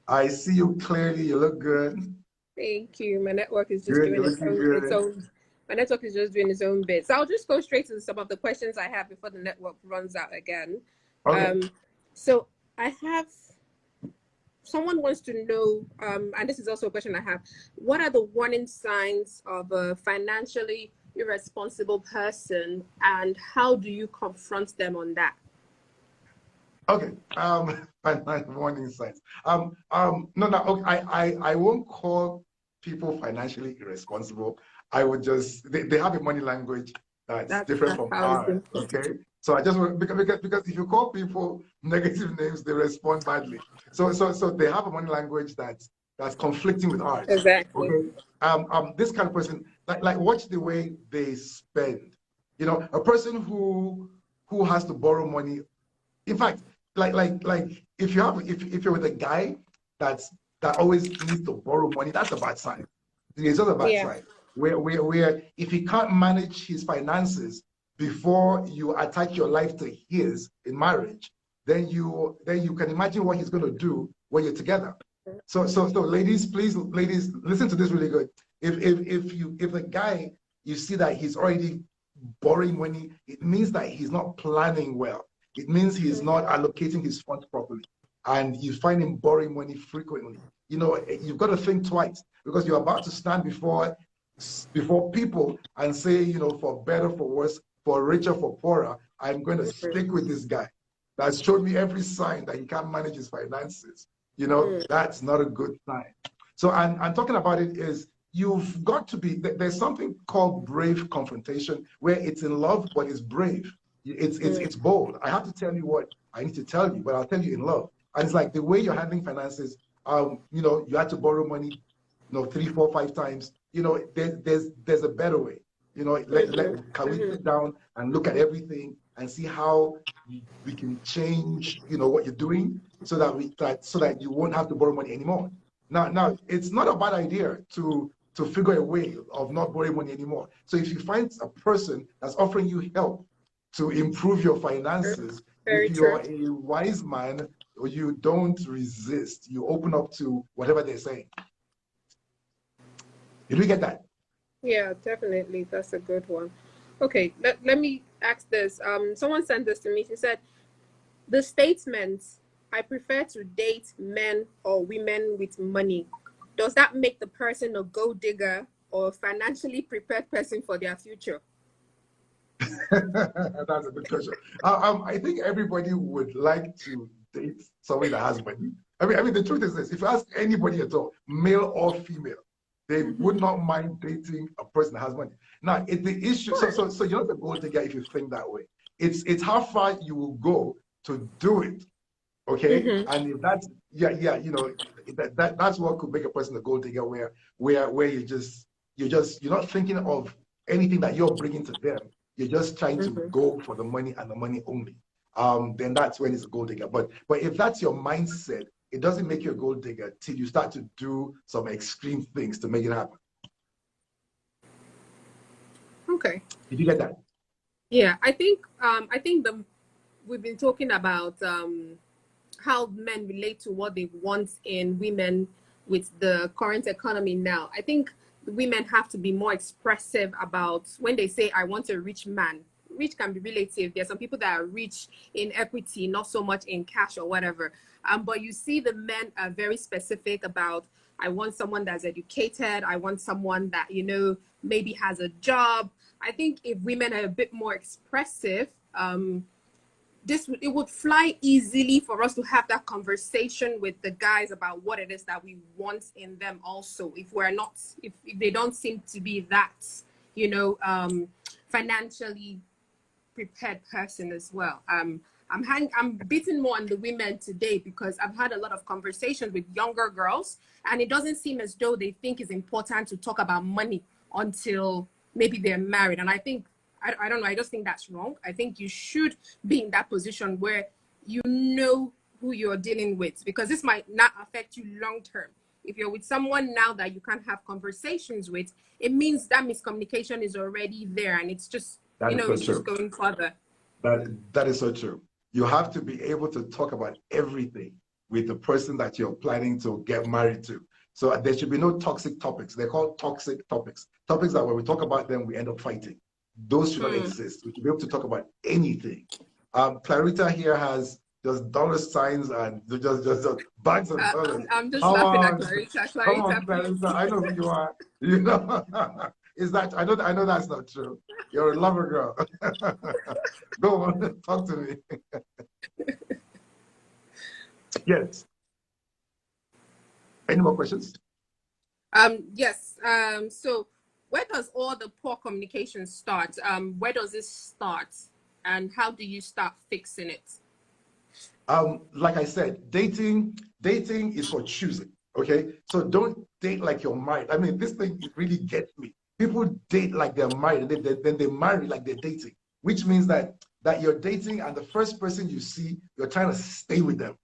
I see you clearly. You look good. Thank you. My network is just Good. doing You're its looking own good. my network is just doing its own bit. So I'll just go straight to some of the questions I have before the network runs out again. Okay. So I have someone wants to know, and this is also a question I have, what are the warning signs of a financially irresponsible person and how do you confront them on that? Okay. Warning signs. No. Okay. I won't call people financially irresponsible. I would just they have a money language that's different That's from how it's ours. been put. Okay. So I just want because if you call people negative names, they respond badly. So they have a money language that's conflicting with ours. Exactly. Okay. This kind of person, like watch the way they spend. You know, a person who has to borrow money. In fact, like if you're with a guy that always needs to borrow money, that's a bad sign. It's not a bad Yeah. sign. Where if he can't manage his finances before you attach your life to his in marriage, then you can imagine what he's going to do when you're together. So ladies, please, ladies, listen to this really good. If a guy, you see that he's already borrowing money, it means that he's not planning well. It means he's not allocating his funds properly. And you find him borrowing money frequently. You know, you've got to think twice because you're about to stand before people and say, you know, for better, for worse, for richer, for poorer, I'm going to stick with this guy that's showed me every sign that he can't manage his finances. You know, that's not a good sign. So, and talking about it is you've got to be, there's something called brave confrontation where it's in love, but it's brave. It's bold. I have to tell you what I need to tell you, but I'll tell you in love. And it's like the way you're handling finances, you know, you had to borrow money, you know, 3, 4, 5 times. You know, there's a better way. You know, can we sit down and look at everything and see how we can change, you know, what you're doing so that you won't have to borrow money anymore. Now it's not a bad idea to figure a way of not borrowing money anymore. So if you find a person that's offering you help to improve your finances, Very if you're true. a wise man, you don't resist. You open up to whatever they're saying. Did we get that? Yeah, definitely. That's a good one. Okay, let me ask this. Someone sent this to me. She said, the statement, I prefer to date men or women with money. Does that make the person a gold digger or financially prepared person for their future? That's a good question. I think everybody would like to date somebody that has money. I mean, the truth is this: if you ask anybody at all, male or female, they would not mind dating a person that has money. Now, it's the issue. So you're not a gold digger if you think that way. It's how far you will go to do it. Okay, and if that's you know, that's what could make a person a gold digger, where you're not thinking of anything that you're bringing to them. You're just trying to go for the money and the money only. Then that's when it's a gold digger. But if that's your mindset, it doesn't make you a gold digger till you start to do some extreme things to make it happen. Okay. Did you get that? Yeah, I think we've been talking about how men relate to what they want in women with the current economy now. I think women have to be more expressive about when they say, I want a rich man. Rich can be relative. There are some people that are rich in equity, not so much in cash or whatever. But you see the men are very specific about, I want someone that's educated. I want someone that, you know, maybe has a job. I think if women are a bit more expressive, it would fly easily for us to have that conversation with the guys about what it is that we want in them also, if we're not, if they don't seem to be that, you know, financially prepared person as well. I'm beating more on the women today because I've had a lot of conversations with younger girls, and it doesn't seem as though they think it's important to talk about money until maybe they're married. And I think, I don't know, I just think that's wrong. I think you should be in that position where you know who you're dealing with, because this might not affect you long term. If you're with someone now that you can't have conversations with, it means that miscommunication is already there, and it's just, That you is know, so it's true. just going further. That is so true. You have to be able to talk about everything with the person that you're planning to get married to. So there should be no toxic topics. They're called toxic topics. Topics that when we talk about them, we end up fighting. Those should not exist. We should be able to talk about anything. Clarita here has just dollar signs and just bags of dollars. I'm just How laughing at on? Clarita. Come on, Clarita, Clarita. I know who you are. You know, is that I know that's not true. You're a lover girl. Go on, talk to me. Yes. Any more questions? Yes. So where does all the poor communication start? Where does this start, and how do you start fixing it? Like I said, dating is for choosing. Okay, so don't date like you're married. I mean, this thing really gets me. People date like they're married, and then they marry like they're dating, which means that you're dating, and the first person you see, you're trying to stay with them.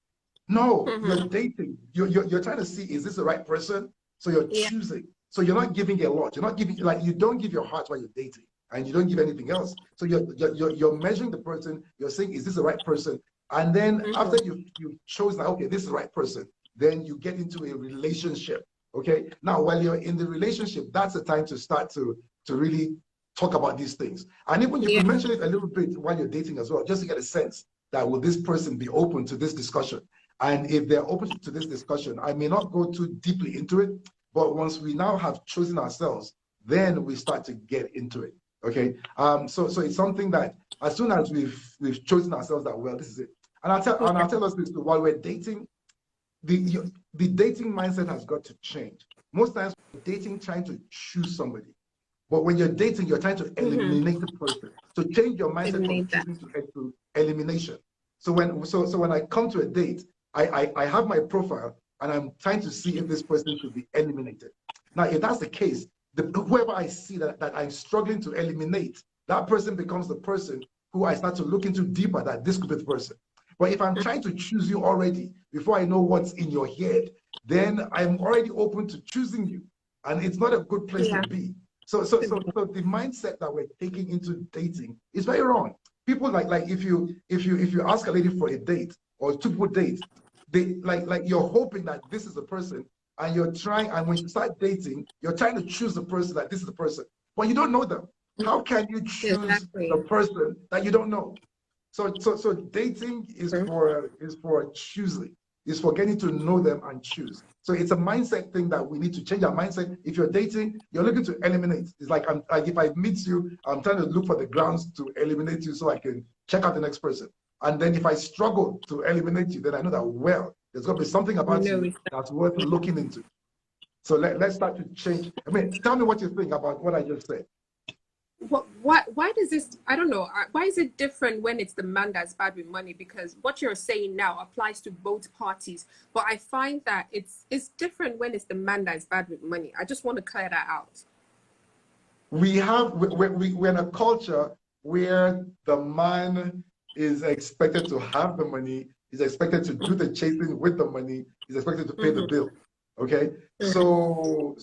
No, you're dating. You're trying to see, is this the right person? So you're choosing. So you're not giving a lot. You're not giving, like, you don't give your heart while you're dating, and you don't give anything else. So you're measuring the person. You're saying, is this the right person? And then after you've chosen, okay, this is the right person, then you get into a relationship. Okay. Now, while you're in the relationship, that's the time to start to really talk about these things. And even you can mention it a little bit while you're dating as well, just to get a sense that will this person be open to this discussion. And if they're open to this discussion, I may not go too deeply into it, but once we now have chosen ourselves, then we start to get into it. Okay. So it's something that as soon as we've chosen ourselves that, well, this is it. And I'll tell us this too, while we're dating, the dating mindset has got to change. Most times we're dating trying to choose somebody. But when you're dating, you're trying to eliminate the person. So change your mindset from choosing to elimination. So when I come to a date, I have my profile and I'm trying to see if this person should be eliminated. Now, if that's the case, whoever I see that I'm struggling to eliminate, that person becomes the person who I start to look into deeper, that this could be the person. But if I'm trying to choose you already, before I know what's in your head, then I'm already open to choosing you. And it's not a good place to be. So the mindset that we're taking into dating is very wrong. People like if you ask a lady for a date or two people date, they like you're hoping that this is the person, and you're trying, and when you start dating, you're trying to choose the person, that this is the person. But you don't know them. How can you choose the person that you don't know? So dating is for choosing. It's for getting to know them and choose. So it's a mindset thing that we need to change our mindset. If you're dating, you're looking to eliminate. It's like if I meet you, I'm trying to look for the grounds to eliminate you so I can check out the next person. And then if I struggle to eliminate you, then I know that, well, there's going to be something about you that's worth looking into. So let's start to change. I mean, tell me what you think about what I just said. Why does this, I don't know, why is it different when it's the man that's bad with money? Because what you're saying now applies to both parties, but I find that it's different when it's the man that's bad with money. I just want to clear that out. We're in a culture where the man is expected to have the money, is expected to do the chasing with the money, is expected to pay the bill. Okay, so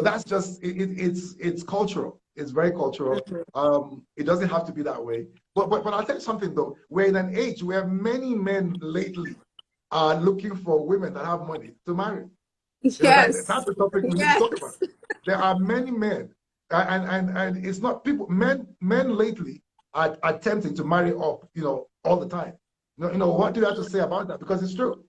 that's just it's cultural. It's very cultural. It doesn't have to be that way. But I'll tell you something though. We're in an age where many men lately are looking for women that have money to marry. Yes. You know, that's the topic we need to talk about. There are many men, and it's not people. Men lately are attempting to marry up. You know, all the time. You know what do you have to say about that? Because it's true.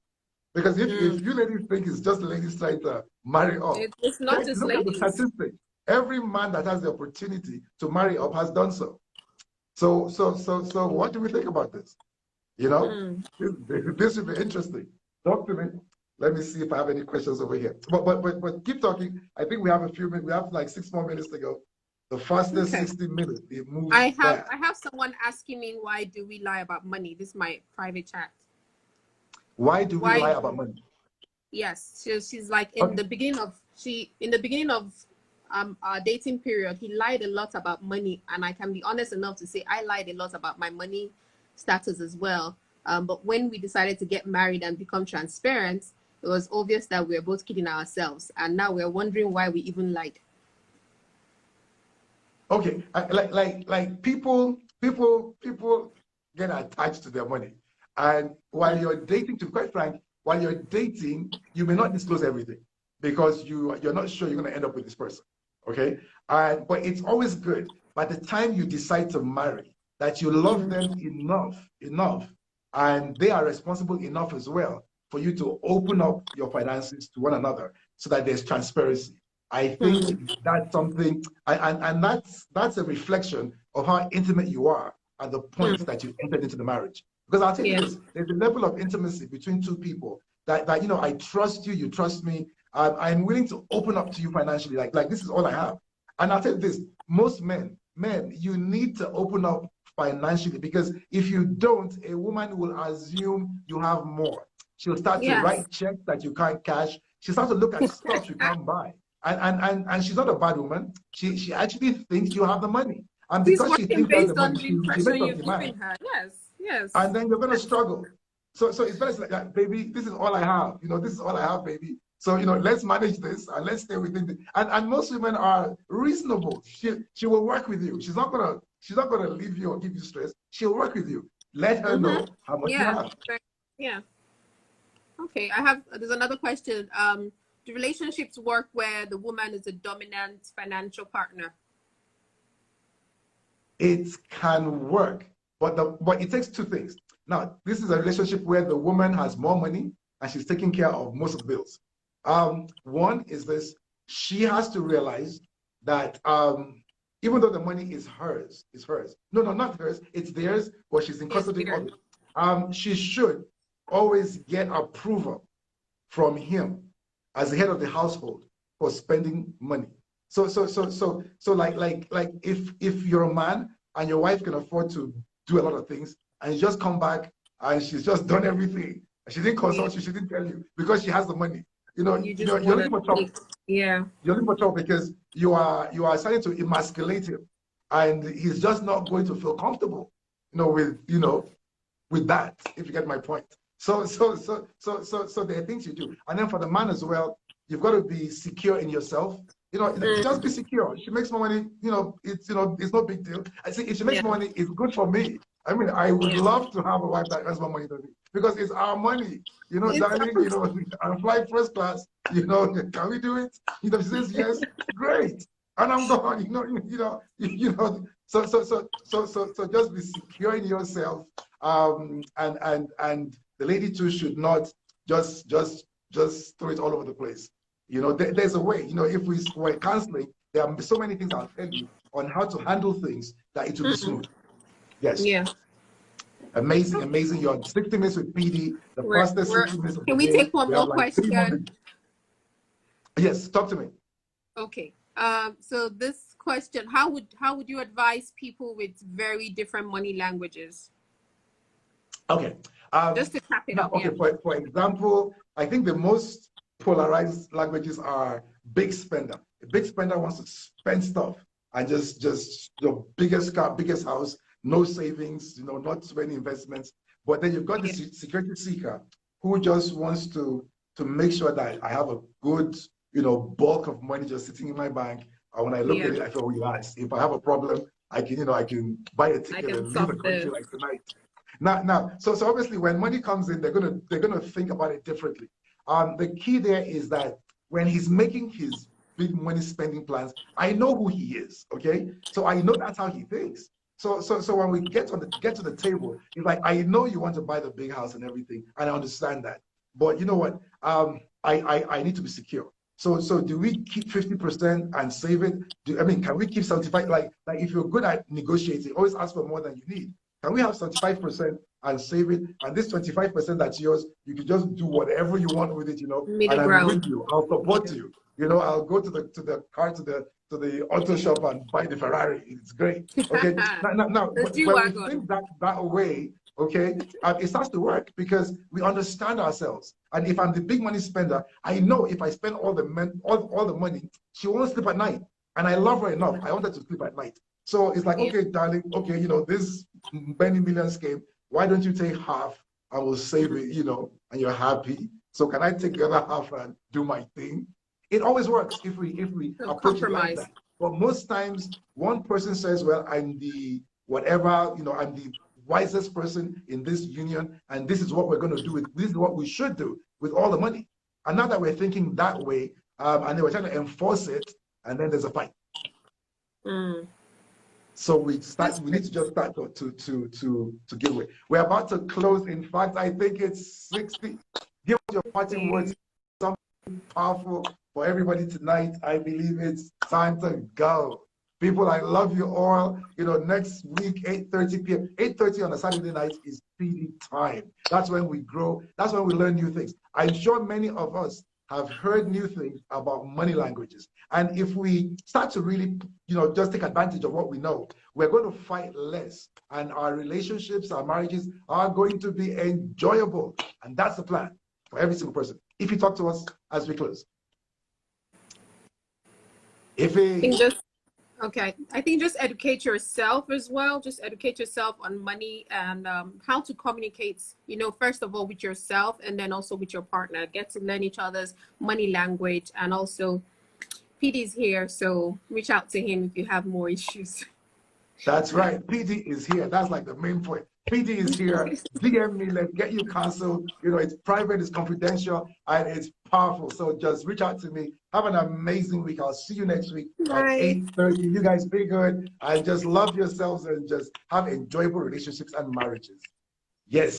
Because if you ladies think it's just ladies trying to marry up, it's not just look ladies. at the statistics. Every man that has the opportunity to marry up has done so. So what do we think about this? You know, Mm. this would be interesting. Talk to me. Let me see if I have any questions over here. But keep talking. I think we have a few minutes. We have like 6 more minutes to go. The fastest Okay. 60 minutes. It moves I fast. have someone asking me, why do we lie about money? This is my private chat. Why do we lie about money? Yes, she's like Okay. in the beginning of our dating period, he lied a lot about money, and I can be honest enough to say I lied a lot about my money status as well. But when we decided to get married and become transparent, it was obvious that we were both kidding ourselves, and now we're wondering why we even lied. Okay, like people get attached to their money, and while you're dating, to be quite frank, while you're dating, you may not disclose everything because you're not sure you're going to end up with this person. Okay, but it's always good by the time you decide to marry that you love them enough, and they are responsible enough as well for you to open up your finances to one another so that there's transparency. I think that's something, and that's a reflection of how intimate you are at the point that you entered into the marriage. Because I'll tell you Yeah. this, there's a level of intimacy between two people that you know, I trust you, you trust me. I'm willing to open up to you financially. Like this is all I have. And I'll tell you this, most men, you need to open up financially, because if you don't, a woman will assume you have more. She'll start to Yes. write checks that you can't cash. She'll start to look at stuff you can't buy. And she's not a bad woman. She actually thinks you have the money. And She's because she working thinks you have the based on money, the she impression makes up you're the mind. giving her. Yes, yes. And then you're gonna struggle. So it's better like, baby, this is all I have. You know, this is all I have, baby. So, you know, let's manage this and let's stay within the, and most women are reasonable. She will work with you. She's not gonna leave you or give you stress. She'll work with you. Let her know how much you Yeah. have. Yeah. Okay, there's another question. Do relationships work where the woman is a dominant financial partner? It can work, but it takes two things. Now, this is a relationship where the woman has more money and she's taking care of most of the bills. One is this: she has to realize that even though the money is hers, No, not hers. It's theirs, but she's in custody of it. She should always get approval from him as the head of the household for spending money. So like if you're a man and your wife can afford to do a lot of things, and you just come back and she's just done everything, she didn't consult you, she didn't tell you because she has the money. You You're looking for trouble. Yeah. You're looking for trouble because you are starting to emasculate him, and he's just not going to feel comfortable, with that. If you get my point. So there are things you do, and then for the man as well, you've got to be secure in yourself. Just be secure. She makes more money. It's no big deal. I say if she makes more money, it's good for me. I mean, I would love to have a wife that earns more money than me because it's our money. Darling, I'm flying first class. Can we do it? She says yes, great, and I'm gone. So just be secure in yourself. And the lady too should not just throw it all over the place. There's a way. If we're counseling, there are so many things I'll tell you on how to handle things that it will be smooth. Yes. Yeah. Amazing. You're 60 minutes with PD, the fastest 60 minutes of the day. Can we take one more like 3 more question? Yes, talk to me. Okay. So this question: How would you advise people with very different money languages? Okay. Just to cap it up. Okay. Yeah. For example, I think the most polarized languages are big spender. A big spender wants to spend stuff and just the biggest car, biggest house, no savings, not too many investments. But then you've got the security seeker who just wants to make sure that I have a good, bulk of money just sitting in my bank. And when I look at it, I feel relaxed. If I have a problem, I can buy a ticket and leave the country like tonight. Now, so obviously when money comes in, they're gonna think about it differently. The key there is that when he's making his big money spending plans, I know who he is. Okay, so I know that's how he thinks. So when we get to the table, it's like, I know you want to buy the big house and everything, and I understand that. But you know what? I need to be secure. So do we keep 50% and save it? Can we keep 75? Like if you're good at negotiating, always ask for more than you need. Can we have 75% and save it? And this 25% that's yours, you can just do whatever you want with it, Middle and I'm ground. with you. I'll support you. I'll go to the auto shop and buy the Ferrari. It's great. Okay. Now, The when we G-Wagon. think that way, okay, it starts to work because we understand ourselves. And if I'm the big money spender, I know if I spend all the money, she won't sleep at night. And I love her enough. I want her to sleep at night. So it's like, okay, darling, okay, this many millions came. Why don't you take half? I will save it, and you're happy. So can I take the other half and do my thing? It always works if we approach it like that. But most times, one person says, well, I'm the whatever, I'm the wisest person in this union, and this is what we're going to do this is what we should do with all the money. And now that we're thinking that way, and then we're trying to enforce it, and then there's a fight. So we need to just start to give away. We're about to close. In fact, I think it's 60. Give us your parting words, something powerful for everybody tonight. I believe it's time to go. People, I love you all. Next week, 8:30 p.m. 8:30 on a Saturday night is PD time. That's when we grow. That's when we learn new things. I'm sure many of us have heard new things about money languages. And if we start to really, just take advantage of what we know, we're going to fight less. And our relationships, our marriages are going to be enjoyable. And that's the plan for every single person. If you talk to us as we close. I think just educate yourself as well. Just educate yourself on money and how to communicate, first of all with yourself and then also with your partner. Get to learn each other's money language. And also, PD's here, so reach out to him if you have more issues. That's right. PD is here. That's like the main point. PD is here. DM me. Let's get you counsel. It's private, it's confidential, and it's powerful. So just reach out to me. Have an amazing week. I'll see you next week at 8:30. You guys be good and just love yourselves and just have enjoyable relationships and marriages. Yes.